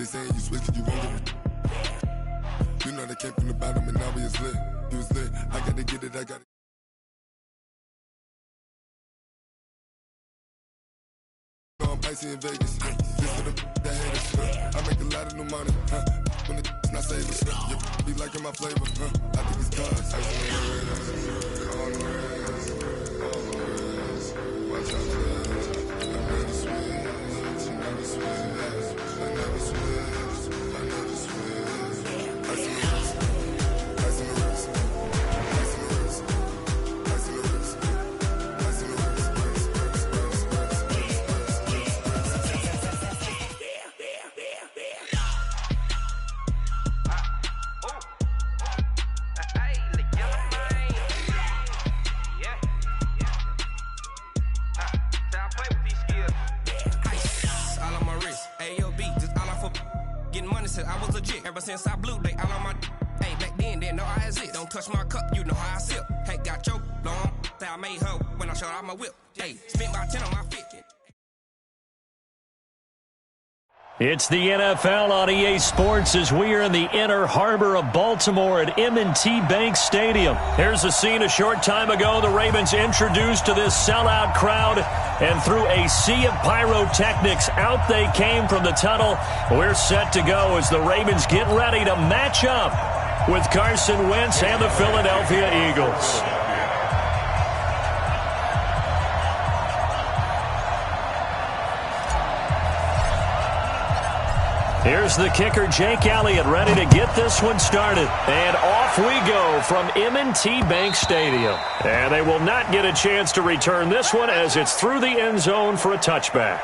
they saying you switch, you won't get it. You know they came from the bottom and now we is lit. You was lit. I gotta get it, I gotta. I'm icy in Vegas. Just for the that haters. I make a lot of new money. When it's not savers. You be liking my flavor. I think it's God's. Ice in the red. On the res. Watch out for this. I never switch. I never switch. I never switch. I never switch. Ice in the wrist. Ice in the wrist. Ice in the wrist. Ice in the wrist. Ice in the wrist. I was legit ever since I blew they all on my hey back then didn't know I exist. Don't touch my cup, you know how I sip. Hey, got your long say I made her when I showed out my whip. Hey, spent my 10 on my 50. It's the NFL on EA Sports as we are in the inner harbor of Baltimore at M&T Bank Stadium. Here's a scene a short time ago. The Ravens introduced to this sellout crowd, and through a sea of pyrotechnics, out they came from the tunnel. We're set to go as the Ravens get ready to match up with Carson Wentz and the Philadelphia Eagles. Here's the kicker, Jake Elliott, ready to get this one started. And off we go from M&T Bank Stadium. And they will not get a chance to return this one as it's through the end zone for a touchback.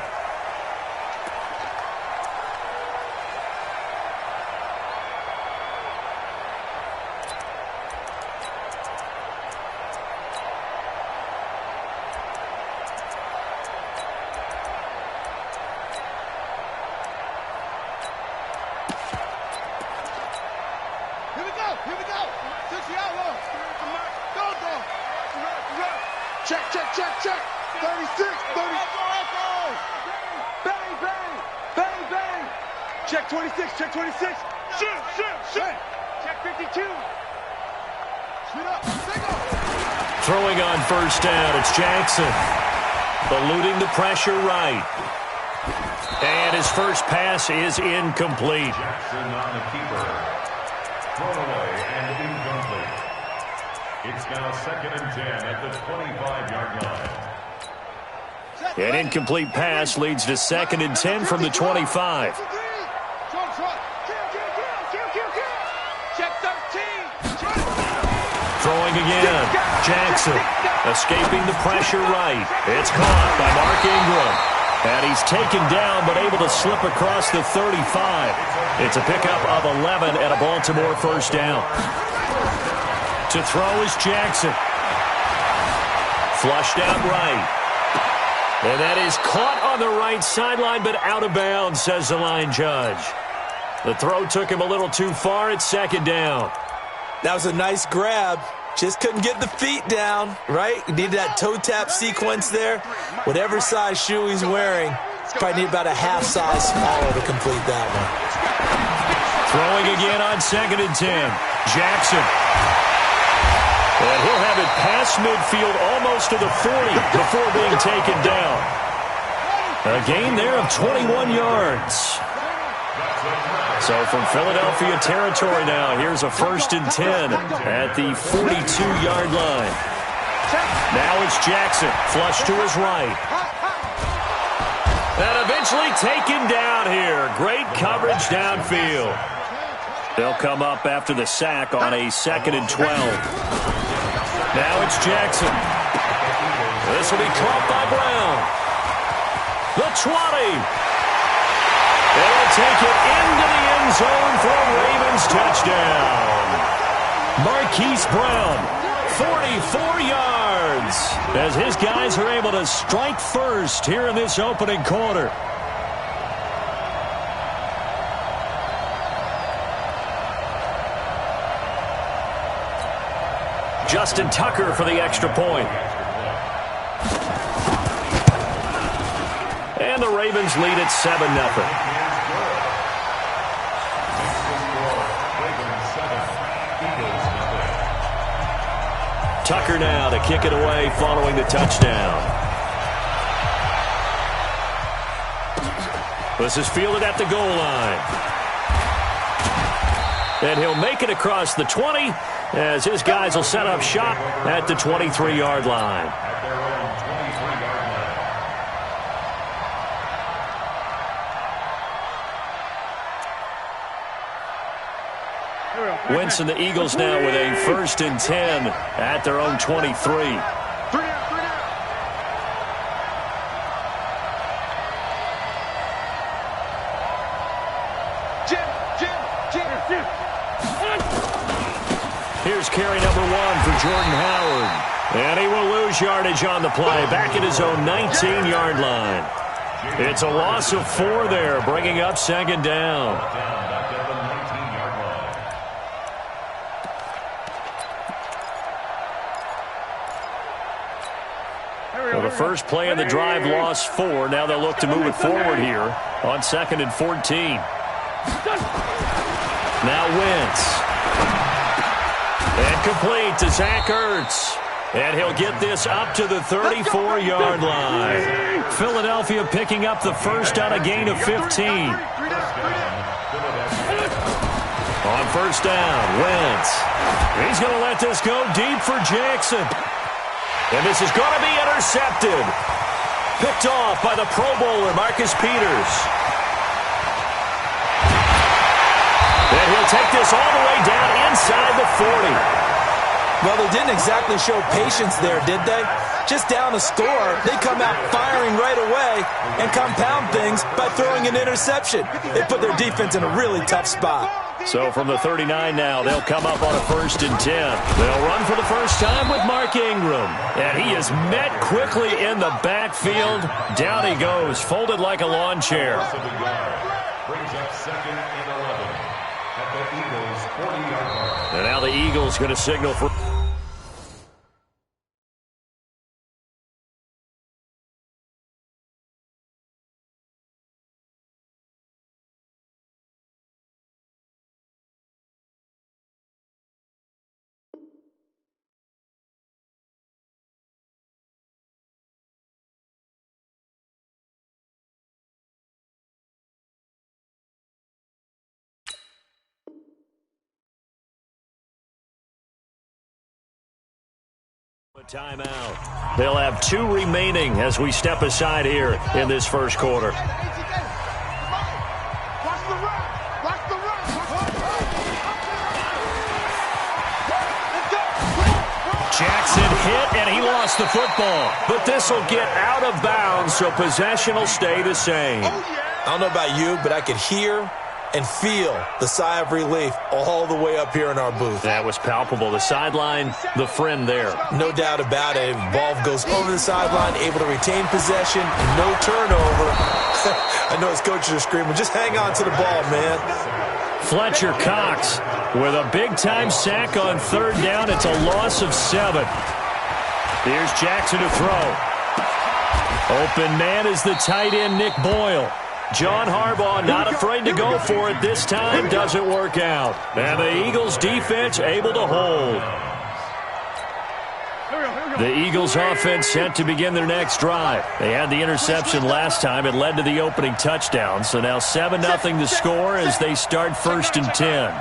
Check. 36, 30. Bang, bang, bang, bang. Check 26, check 26. Shoot. Check 52. Shoot up, single. Throwing on first down, it's Jackson. Eluding the pressure right. And his first pass is incomplete. Jackson on the keeper. Thrown away and incomplete. It's now 2nd and 10 at the 25-yard line. An incomplete pass leads to 2nd and 10 from the 25. Throwing again. Jackson escaping the pressure right. It's caught by Mark Ingram. And he's taken down but able to slip across the 35. It's a pickup of 11 and a Baltimore first down. To throw is Jackson. Flushed out right. And that is caught on the right sideline, but out of bounds, says the line judge. The throw took him a little too far. It's 2nd down. That was a nice grab. Just couldn't get the feet down, right? He needed that toe tap sequence there. Whatever size shoe he's wearing, probably need about a half size smaller to complete that one. Throwing again on 2nd and 10. Jackson. And he'll have it past midfield almost to the 40 before being taken down. A gain there of 21 yards. So from Philadelphia territory now, here's a 1st and 10 at the 42-yard line. Now it's Jackson, flush to his right. And eventually taken down here. Great coverage downfield. They'll come up after the sack on a 2nd and 12. Now it's Jackson. This will be caught by Brown. The 20. They'll take it into the end zone for a Ravens touchdown. Marquise Brown, 44 yards, as his guys are able to strike first here in this opening quarter. Justin Tucker for the extra point. And the Ravens lead at 7-0. Tucker now to kick it away following the touchdown. This is fielded at the goal line. And he'll make it across the 20 as his guys will set up shop at the 23-yard line. At their own 23-yard line. Wentz and the Eagles now with a 1st and 10 at their own 23. Here's carry number 1 for Jordan Howard. And he will lose yardage on the play back at his own 19-yard line. It's a loss of 4 there, bringing up 2nd down. Back at the 19-yard line. Well, the first play of the drive lost 4. Now they'll look to move it forward here on 2nd and 14. Now Wentz. And complete to Zach Ertz. And he'll get this up to the 34-yard line. Philadelphia picking up the first on a gain of 15. On 1st down, Wentz. He's going to let this go deep for Jackson. And this is going to be intercepted. Picked off by the Pro Bowler, Marcus Peters. And he'll take this all the way down inside the 40. Well, they didn't exactly show patience there, did they? Just down a score, they come out firing right away and compound things by throwing an interception. They put their defense in a really tough spot. So from the 39 now, they'll come up on a 1st and 10. They'll run for the first time with Mark Ingram. And he is met quickly in the backfield. Down he goes, folded like a lawn chair. Brings up 2nd and 11 at the Eagles' 40-yard line. And now the Eagles going to signal for... Timeout. They'll have 2 remaining as we step aside here in this first quarter. Jackson hit, and he lost the football. But this will get out of bounds, so possession will stay the same. I don't know about you, but I could hear and feel the sigh of relief all the way up here in our booth. That was palpable. The sideline, the friend there. No doubt about it. Ball goes over the sideline, able to retain possession, no turnover. I know his coaches are screaming, just hang on to the ball, man. Fletcher Cox with a big-time sack on 3rd down. It's a loss of 7. Here's Jackson to throw. Open man is the tight end, Nick Boyle. John Harbaugh not afraid to go for it this time. Doesn't work out. And the Eagles defense able to hold. The Eagles offense set to begin their next drive. They had the interception last time. It led to the opening touchdown. So now 7-0 the score as they start 1st and 10.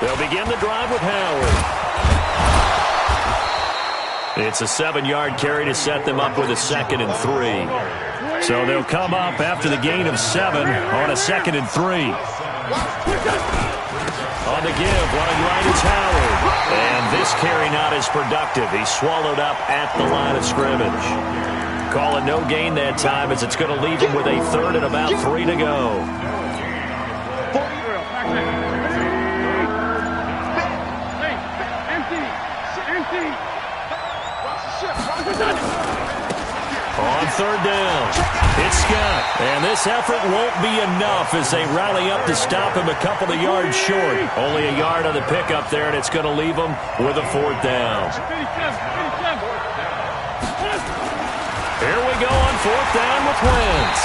They'll begin the drive with Howard. It's a 7-yard carry to set them up with a 2nd and 3. So they'll come up after the gain of 7 on a 2nd and 3. On the give, running right is Howard. And this carry not as productive. He's swallowed up at the line of scrimmage. Call it no gain that time as it's going to leave him with a 3rd and about 3 to go. On 3rd down, it's Scott. And this effort won't be enough as they rally up to stop him a couple of yards short. Only a yard on the pickup there, and it's going to leave him with a 4th down. Here we go on 4th down with Wentz.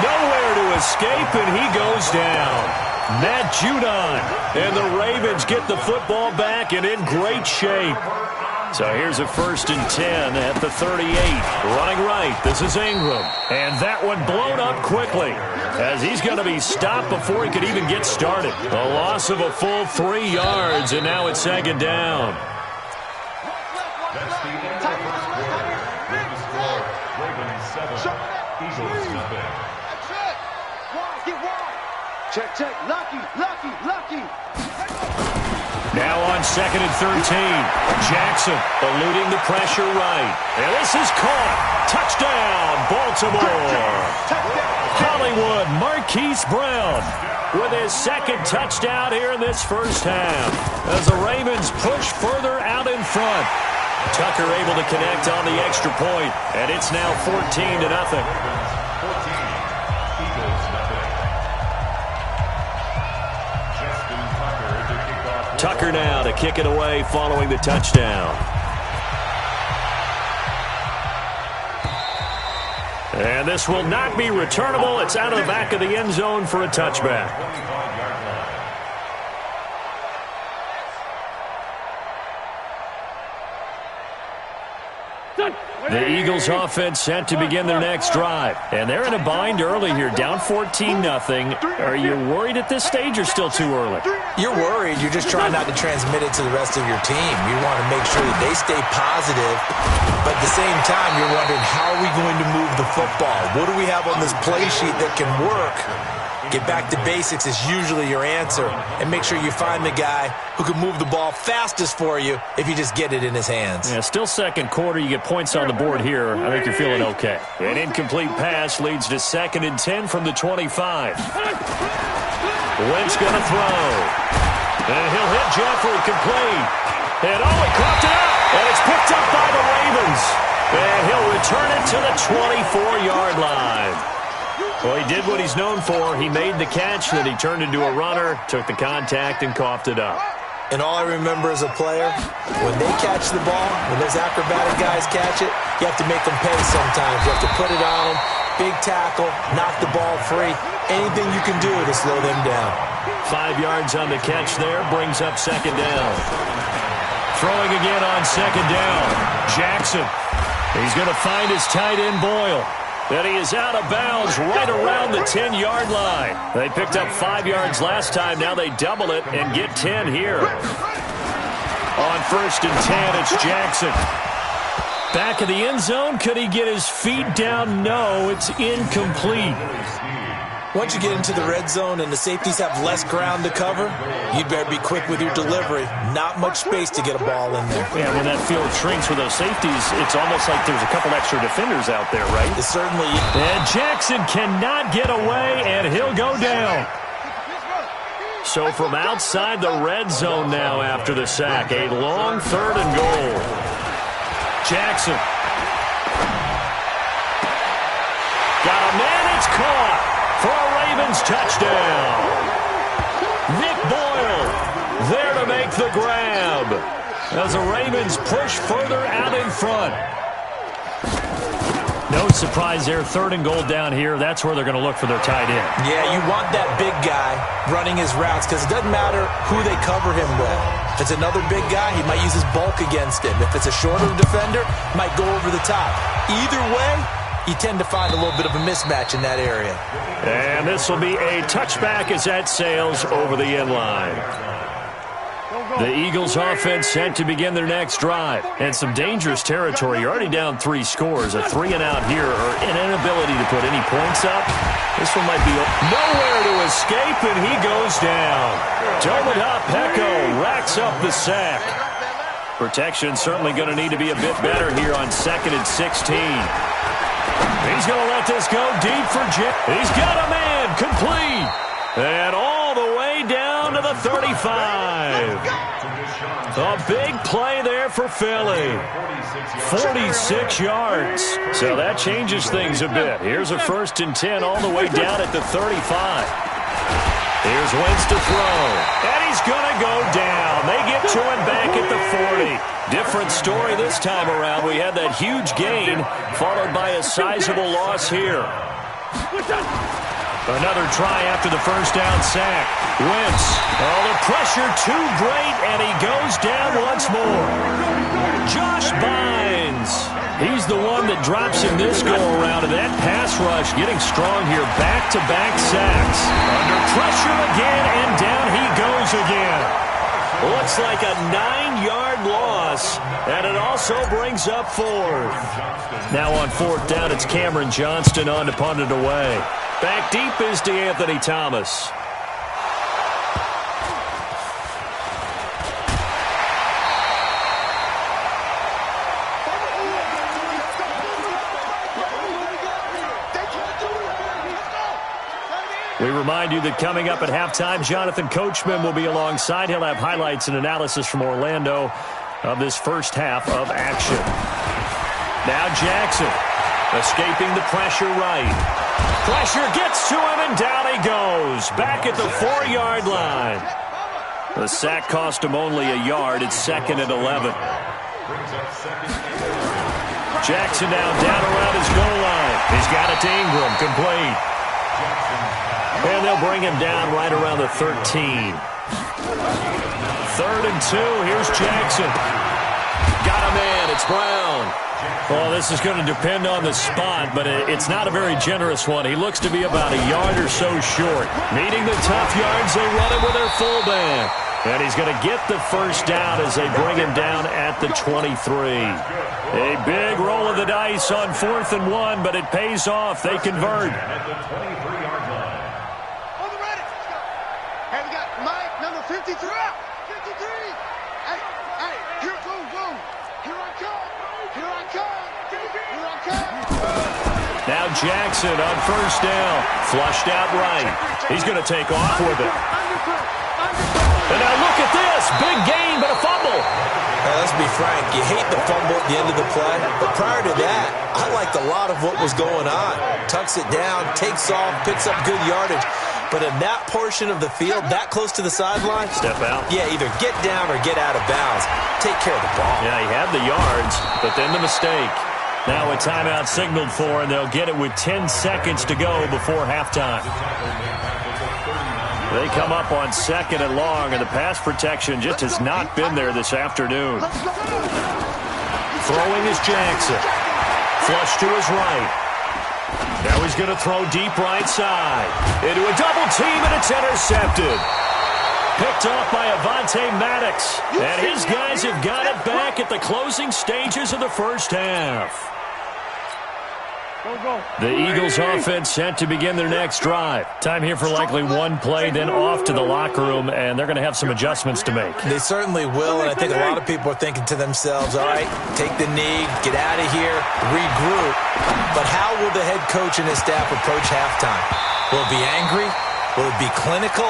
Nowhere to escape, and he goes down. Matt Judon. And the Ravens get the football back and in great shape. So here's a 1st and 10 at the 38. Running right, this is Ingram. And that one blown up quickly as he's going to be stopped before he could even get started. A loss of a full 3 yards, and now it's 2nd down. That's the end of the first quarter. With the score, Ravens 7, Eagles nothing. Check, check. Lucky, lucky, lucky. Now on 2nd and 13. Jackson eluding the pressure right. And this is caught. Touchdown, Baltimore. Hollywood Marquise Brown with his 2nd touchdown here in this first half. As the Ravens push further out in front. Tucker able to connect on the extra point. And it's now 14-0. 14, Eagles nothing. Tucker now to kick it away following the touchdown. And this will not be returnable. It's out of the back of the end zone for a touchback. The Eagles offense set to begin their next drive. And they're in a bind early here, down 14-0. Are you worried at this stage or still too early? You're worried. You're just trying not to transmit it to the rest of your team. You want to make sure that they stay positive. But at the same time, you're wondering, how are we going to move the football? What do we have on this play sheet that can work? Get back to basics is usually your answer. And make sure you find the guy who can move the ball fastest for you if you just get it in his hands. Yeah, still second quarter. You get points on the board here. I think you're feeling okay. An incomplete pass leads to 2nd and 10 from the 25. Wentz going to throw. And he'll hit Jeffrey complete. And he caught it up. And it's picked up by the Ravens. And he'll return it to the 24-yard line. Well, he did what he's known for. He made the catch, then he turned into a runner, took the contact, and coughed it up. And all I remember as a player, when they catch the ball, when those acrobatic guys catch it, you have to make them pay sometimes. You have to put it on them, big tackle, knock the ball free. Anything you can do to slow them down. 5 yards on the catch there, brings up 2nd down. Throwing again on 2nd down. Jackson. He's going to find his tight end Boyle. And he is out of bounds right around the 10-yard line. They picked up 5 yards last time. Now they double it and get 10 here. On 1st and 10, it's Jackson. Back of the end zone. Could he get his feet down? No, it's incomplete. Once you get into the red zone and the safeties have less ground to cover, you'd better be quick with your delivery. Not much space to get a ball in there. Yeah, when that field shrinks with those safeties, it's almost like there's a couple extra defenders out there, right? It certainly is. And Jackson cannot get away, and he'll go down. So from outside the red zone now after the sack, a long 3rd and goal. Jackson. Got a man, it's caught. For a Ravens touchdown. Nick Boyle there to make the grab as the Ravens push further out in front. No surprise there, 3rd and goal down here. That's where they're going to look for their tight end. Yeah, you want that big guy running his routes because it doesn't matter who they cover him with. If it's another big guy, he might use his bulk against him. If it's a shorter defender, might go over the top. Either way, you tend to find a little bit of a mismatch in that area. And this will be a touchback as that sails over the end line. The Eagles offense set to begin their next drive. And some dangerous territory. You're already down 3 scores. A 3-and-out here or an inability to put any points up. This one might be nowhere to escape, and he goes down. Tomoda Peko racks up the sack. Protection certainly going to need to be a bit better here on 2nd and 16. He's going to let this go deep for Jim. He's got a man complete. And all the way down to the 35. A big play there for Philly. 46 yards. So that changes things a bit. Here's a 1st and 10 all the way down at the 35. Here's Wentz to throw. And he's going to go down. They get to him back at the 40. Different story this time around. We had that huge gain followed by a sizable loss here. Another try after the first down sack. Wentz. Oh, the pressure too great, and he goes down once more. Josh Bynes. He's the one that drops in this go-around, and that pass rush getting strong here. Back-to-back sacks. Under pressure again, and down he goes again. Looks like a 9-yard loss, and it also brings up fourth. Now on fourth down, it's Cameron Johnston on to punt it away. Back deep is DeAnthony Thomas. We remind you that coming up at halftime, Jonathan Coachman will be alongside. He'll have highlights and analysis from Orlando of this first half of action. Now Jackson escaping the pressure right. Pressure gets to him, and down he goes. Back at the 4-yard line. The sack cost him only a yard. It's 2nd and 11. Jackson now down around his goal line. He's got it to Ingram, complete. And they'll bring him down right around the 13. 3rd and 2. Here's Jackson. Got a man. It's Brown. Well, this is going to depend on the spot, but it's not a very generous one. He looks to be about a yard or so short. Meeting the tough yards, they run it with their fullback. And he's going to get the first down as they bring him down at the 23. A big roll of the dice on 4th and 1, but it pays off. They convert. At the 23-yard line. On the ready. Hey, we got Mike, number 53. 53. Hey, here it goes, boom. Here I come. Here I come. Here I come. Now Jackson on first down. Flushed out right. He's going to take off with it. And now look at this. Big gain, but a fumble. Let's be frank. You hate the fumble at the end of the play. But prior to that, I liked a lot of what was going on. Tucks it down, takes off, picks up good yardage. But in that portion of the field, that close to the sideline, step out. Yeah, either get down or get out of bounds. Take care of the ball. Yeah, he had the yards, but then the mistake. Now a timeout signaled for, and they'll get it with 10 seconds to go before halftime. They come up on 2nd and long, and the pass protection just has not been there this afternoon. Throwing is Jackson. Flush to his right. Now he's going to throw deep right side. Into a double team, and it's intercepted. Picked off by Avonte Maddox. And his guys have got it back at the closing stages of the first half. The Eagles offense set to begin their next drive. Time here for likely one play, then off to the locker room, and they're going to have some adjustments to make. They certainly will, and I think a lot of people are thinking to themselves, all right, take the knee, get out of here, regroup. But how will the head coach and his staff approach halftime? Will it be angry? Will it be clinical?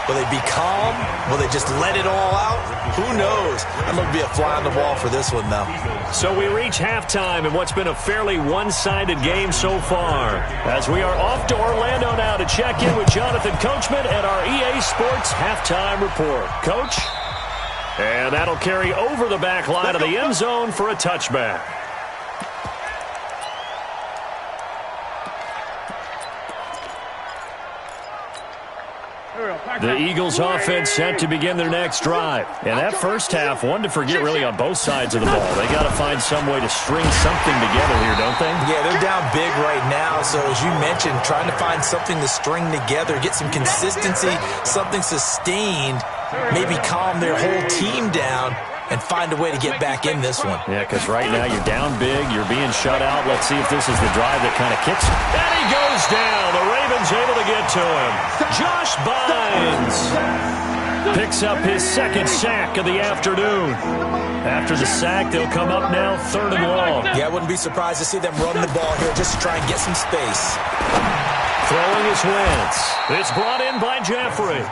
Will they be calm? Will they just let it all out? Who knows? I'm going to be a fly on the wall for this one, though. So we reach halftime in what's been a fairly one-sided game so far. As we are off to Orlando now to check in with Jonathan Coachman and our EA Sports Halftime Report. Coach? And that'll carry over the back line of the end zone for a touchback. The Eagles offense set to begin their next drive. And that first half, one to forget really on both sides of the ball. They got to find some way to string something together here, don't they? Yeah, they're down big right now. So as you mentioned, trying to find something to string together, get some consistency, something sustained, maybe calm their whole team down and find a way to get back in this one. Yeah, because right now you're down big, you're being shut out. Let's see if this is the drive that kind of kicks him. And he goes down. The Ravens able to get to him. Josh Bynes picks up his second sack of the afternoon. After the sack, they'll come up now 3rd and long. Yeah, I wouldn't be surprised to see them run the ball here just to try and get some space. Throwing is Wentz. It's brought in by Jeffrey.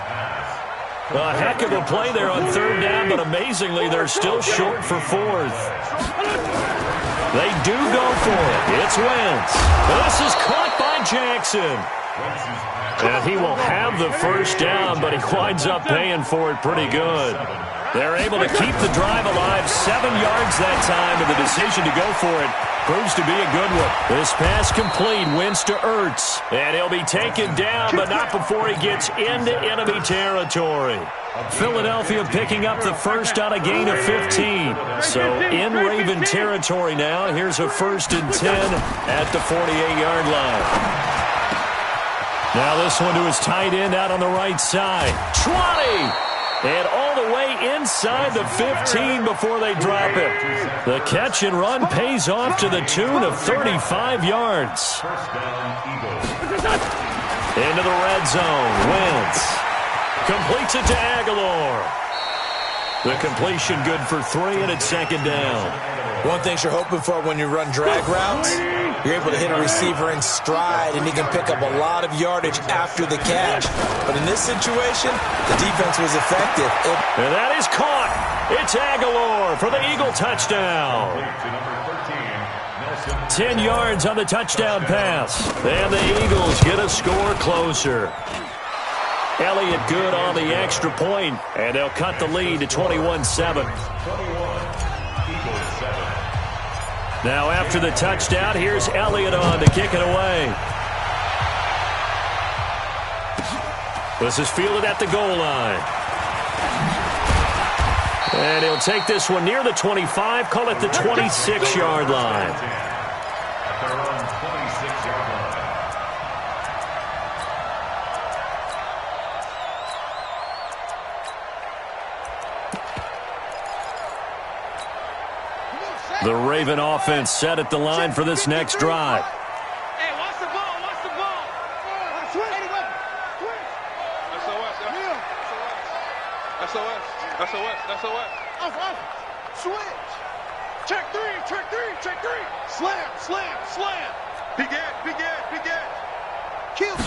A heck of a play there on 3rd down, but amazingly, they're still short for 4th. They do go for it. It's Wentz. This is caught by Jackson. And he will have the first down, but he winds up paying for it pretty good. They're able to keep the drive alive, 7 yards that time, and the decision to go for it proves to be a good one. This pass complete, wins to Ertz, and he'll be taken down, but not before he gets into enemy territory. Philadelphia picking up the first on a gain of 15. So in Raven territory now, here's a 1st and 10 at the 48-yard line. Now this one to his tight end out on the right side. 20! And all the way inside the 15 before they drop it. The catch and run pays off to the tune of 35 yards. Into the red zone. Wentz completes it to Aguilar. The completion good for 3, and it's 2nd down. One thing you're hoping for when you run drag routes, you're able to hit a receiver in stride, and he can pick up a lot of yardage after the catch. But in this situation, the defense was effective. And that is caught. It's Aguilar for the Eagle touchdown. 10 yards on the touchdown pass. And the Eagles get a score closer. Elliott good on the extra point, and they'll cut the lead to 21-7. Now after the touchdown, here's Elliott on to kick it away. This is fielded at the goal line. And he'll take this one near the 25, call it the 26-yard line. At their own 26-yard line. The Raven offense set at the line for this next drive. Hey, watch the ball, watch the ball. Switch. SOS. Switch. Check three. Slam. Big Ed. Kill.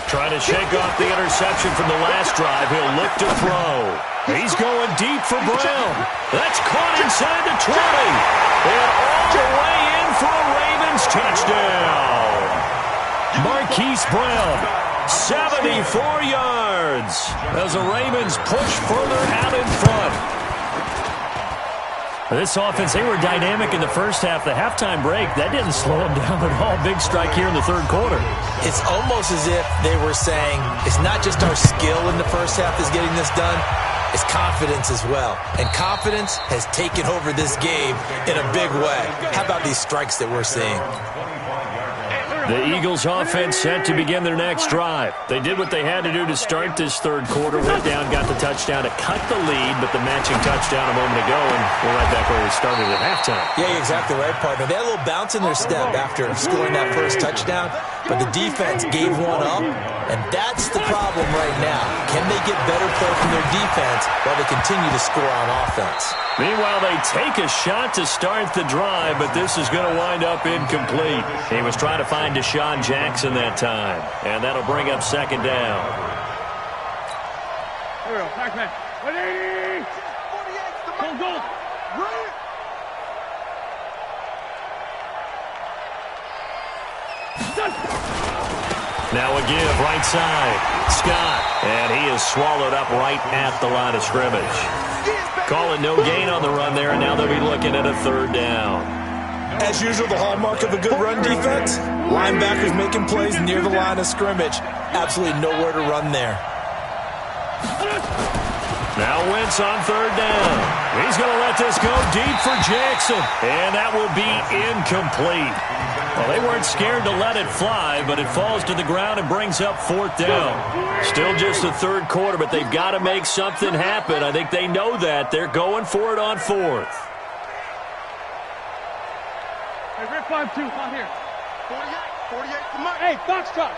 Trying to shake off the interception from the last drive. He'll look to throw. He's going deep for Brown. That's caught inside the 20. And all the way in for a Ravens touchdown. Marquise Brown, 74 yards as the Ravens push further out in front. This offense, they were dynamic in the first half. The halftime break, that didn't slow them down at all. Big strike here in the third quarter. It's almost as if they were saying, it's not just our skill in the first half that's getting this done, it's confidence as well. And confidence has taken over this game in a big way. How about these strikes that we're seeing? The Eagles offense set to begin their next drive. They did what they had to do to start this third quarter. Went down, got the touchdown to cut the lead, but the matching touchdown a moment ago, and we're right back where we started at halftime. Yeah, you're exactly right, partner. They had a little bounce in their step after scoring that first touchdown, but the defense gave one up, and that's the problem right now. Can they get better play from their defense while they continue to score on offense? Meanwhile, they take a shot to start the drive, but this is going to wind up incomplete. He was trying to find Deshaun Jackson that time, and that'll bring up 2nd down. Here we go, Pac-Man. 180! 48! Go! Right! Now a give, right side. Scott, and he is swallowed up right at the line of scrimmage. Calling no gain on the run there, and now they'll be looking at a 3rd down. As usual, the hallmark of a good run defense, linebackers making plays near the line of scrimmage. Absolutely nowhere to run there. Now Wentz on 3rd down. He's going to let this go deep for Jackson, and that will be incomplete. Well, they weren't scared to let it fly, but it falls to the ground and brings up 4th down. Still just the third quarter, but they've got to make something happen. I think they know that. They're going for it on 4th. Hey, Rip 5-2, out here. 48 for Mike. Hey, Foxtrot.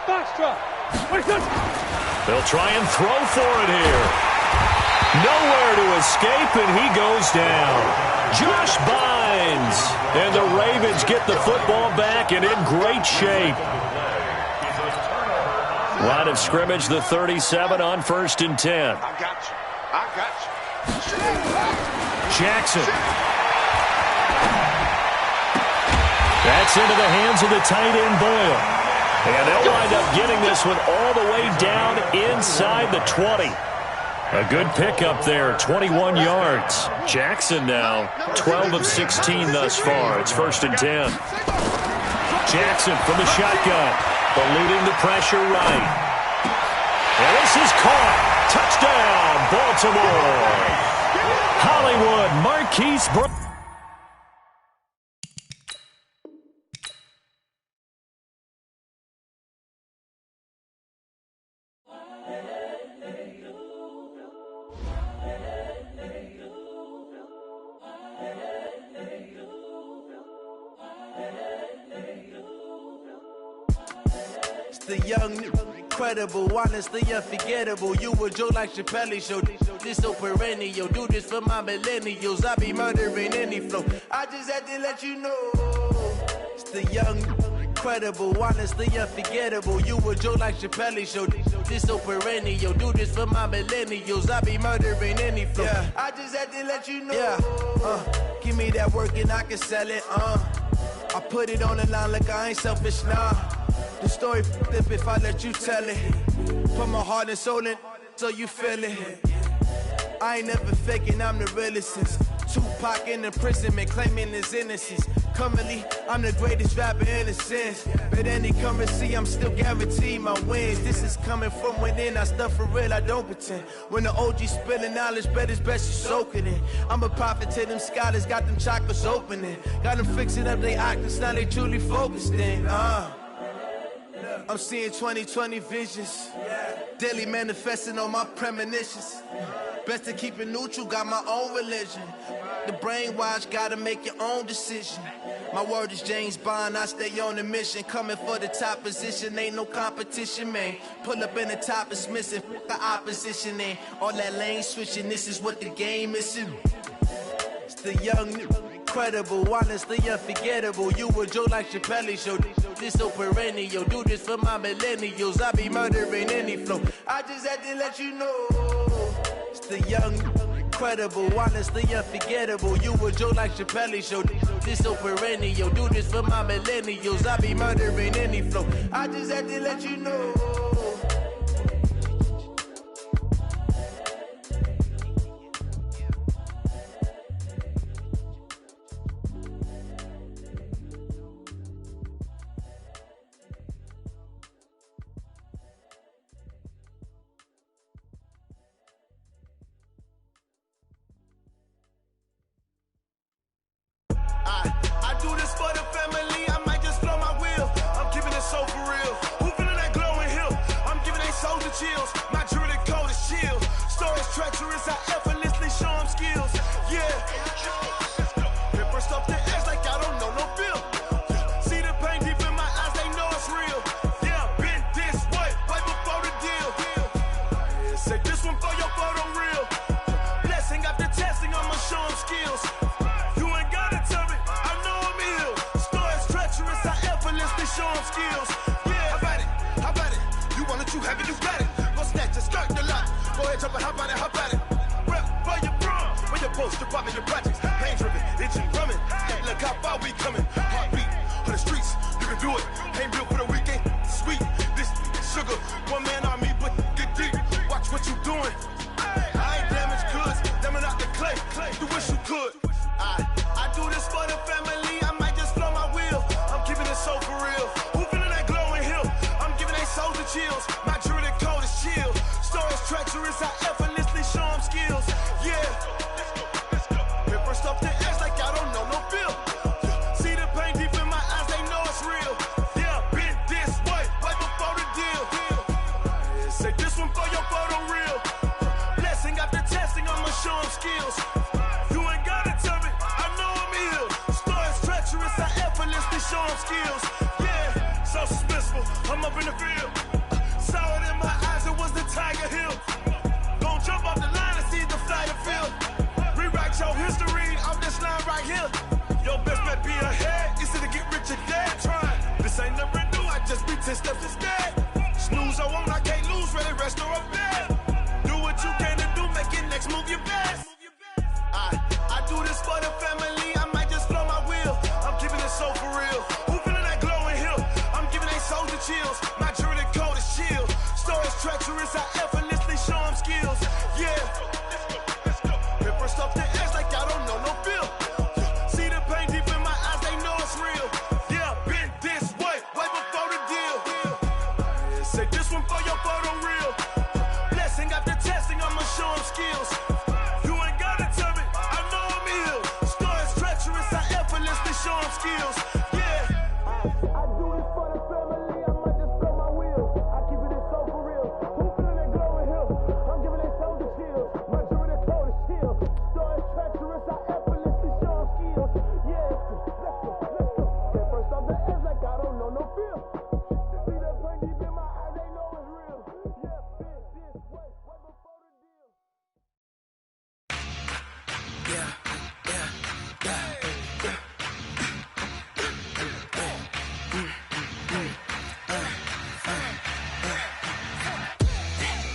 They'll try and throw for it here. Nowhere to escape, and he goes down. Josh Bynes, and the Ravens get the football back and in great shape. Line of scrimmage, the 37 on 1st and 10. I got you. Jackson. That's into the hands of the tight end Boyle. And they'll wind up getting this one all the way down inside the 20. A good pickup there, 21 yards. Jackson now 12 of 16 thus far. It's 1st and 10. Jackson from the shotgun, eluding the pressure right. And this is caught. Touchdown, Baltimore. Hollywood Marquise Brown. The young, incredible, honestly unforgettable. You a joke like Chappelle show. This so perennial. Do this for my millennials. I be murdering any flow. I just had to let you know. It's the young, incredible, honestly unforgettable. You a joke like Chappelle show. This so perennial. Do this for my millennials. I be murdering any flow. Yeah. I just had to let you know. Yeah. Give me that work and I can sell it. I put it on the line like I ain't selfish, nah. The story flip if I let you tell it. Put my heart and soul in so you feel it. I ain't never faking, I'm the realest since Tupac in imprisonment, claiming his innocence. Currently, I'm the greatest rapper in a sense. But any currency, I'm still guaranteed my wins. This is coming from within, I stuff for real, I don't pretend. When the OG spilling knowledge, bet it's best you soak it in. I'm a prophet to them scholars, got them chakras opening. Got them fixing up they octaves, now they truly focused in. I'm seeing 2020 visions. Daily manifesting on my premonitions. Best to keep it neutral, got my own religion. The brainwash, gotta make your own decision. My word is James Bond, I stay on a mission. Coming for the top position, ain't no competition, man. Pull up in the top, it's missing, the opposition ain't. All that lane switching, this is what the game is. It's the young, incredible, honestly unforgettable. You a joke like Chappelle show. This so perennial. Do this for my millennials. I be murdering any flow. I just had to let you know. It's the young, incredible, honestly unforgettable. You a joke like Chappelle show. This so perennial. Do this for my millennials. I be murdering any flow. I just had to let you know. I do this for the family, I might just blow my wheel. I'm keeping it so for real. Who feeling that glowing hill? I'm giving they soldier chills. My jewelry cold as chill. Stories treacherous, I effortlessly show them skills. Yeah. Paper stuff the edge like I don't know no bill. See the pain deep in my eyes, they know it's real. Yeah, been this way, right before the deal. Say this one for your photo real. Blessing after testing, I'ma show them skills. Show them skills. Yeah, how about it? You want it, you have it, you got it. Go snatch it, skirt the lot. Go ahead, jump it, how about it? Rep for your bro, when your poster, popping your projects. Pain driven, itching, drumming. Hey, look how far we coming. Heartbeat on the streets, you can do it. Ain't built for the weekend, sweet. This sugar, one man army, but get deep. Watch what you doing. I ain't damaged goods, damn out the clay. You wish you could. I do this for the family, I might just blow my wheel. I'm keeping it so for real. Who feeling that glowing hill? I'm giving they soldier chills. My jewelry cold as chill. Stories treacherous, I effortlessly show them skills. Yeah. Paper stuff the edge like I don't know no bill. See the pain deep in my eyes, they know it's real. Yeah, been this way, right before the deal. Say this one for your photo real. Blessing after testing, I'ma show them skills. You ain't gotta tell me, I know I'm ill. Stories treacherous, I effortlessly show them skills. Yeah, so suspenseful, I'm up in the field. Saw it in my eyes, it was the Tiger Hill. Gon' jump off the line and see the flight of field. Rewrite your history off this line right here. Your best bet be ahead, easy to get rich or dead. Trying, this ain't never new, I just be 10 steps instead. Snooze I won't, I can't lose, ready, rest or a bed. Do what you can to do, make it next move your best. I do this for the family, I might just blow my wheel. I'm keeping it so for real. Who feeling that glowing hill? I'm giving they soldier chills. My jewelry one for your photo reel. Blessing after testing, I'ma show him skills. You ain't gotta tell me, I know I'm ill. Stories treacherous, I effortlessly show him skills. Yeah. I do this for the family, I might just blow my wheel. I keep it so for real. Who feeling that glowing hill? I'm giving they soldier chills. My jewelry the cold as chill. Stories treacherous, I effortlessly show him skills. Yeah, let's go. Get first off the edge like I don't know no feel. See that pain deep in my eyes, they know it's real. Yeah, bitch, this way before the deal.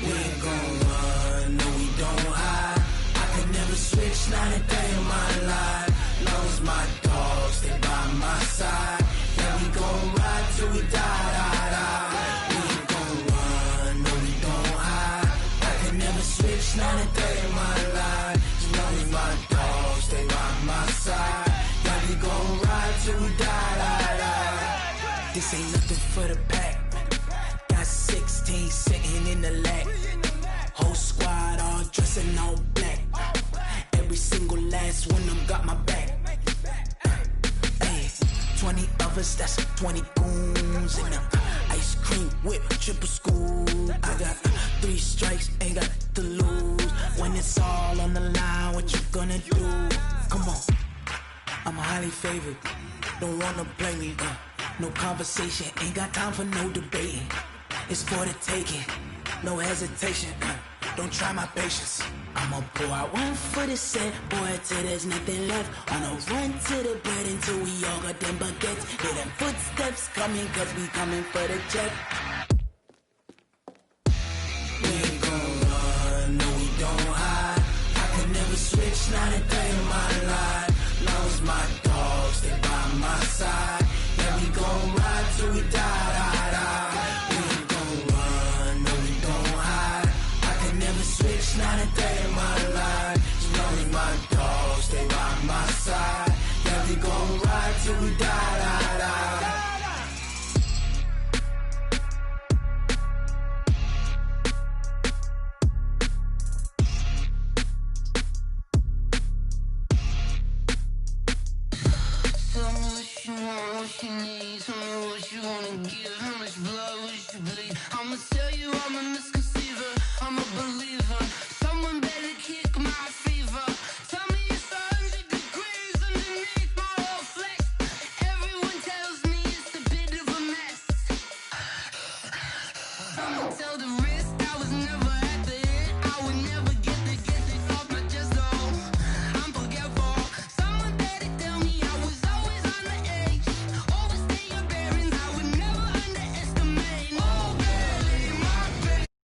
We ain't gon' run, no we don't hide. I could never switch, not a day in my life. Long as my dogs stay by my side. Yeah, we gon' ride till we die. We ain't gon' run, no we don't hide. I could never switch, not a day in my life. As long as my dogs stay by my side. Yeah, we gon' ride till we die. This ain't nothing for the pack. Got 16 sitting in the lap. Whole squad all dressed in all black. Every single last one of them got my back. Hey, 20 of us, that's 20 goons in the ice cream whip, triple school. I got 3 strikes, ain't got to lose. When it's all on the line, what you gonna do? Come on, I'm highly favored. Don't wanna play me, no conversation, ain't got time for no debating. It's for the taking, no hesitation. Don't try my patience. I'ma pour out one for the set, boy, till there's nothing left. On a run to the bread until we all got them baguettes. Hear them footsteps coming, cause we coming for the check. We ain't gon' run, no we don't hide. I could never switch, not a day in my life. Long as my dogs stay by my side. Yeah, we gon' ride till we die. We ain't gon' run, no we don't hide. I could never switch, not a day in my life. As long as my dogs stay by my side. Yeah, we gon' ride till we die. Tell me what you want, what you need. Tell me what you wanna give. How much blood would you bleed? I'ma tell you I'm a misconceiver. I'm a believer. Someone better kick my fever. Tell me it's 100 degrees underneath my whole flesh. Everyone tells me it's a bit of a mess. Someone tell the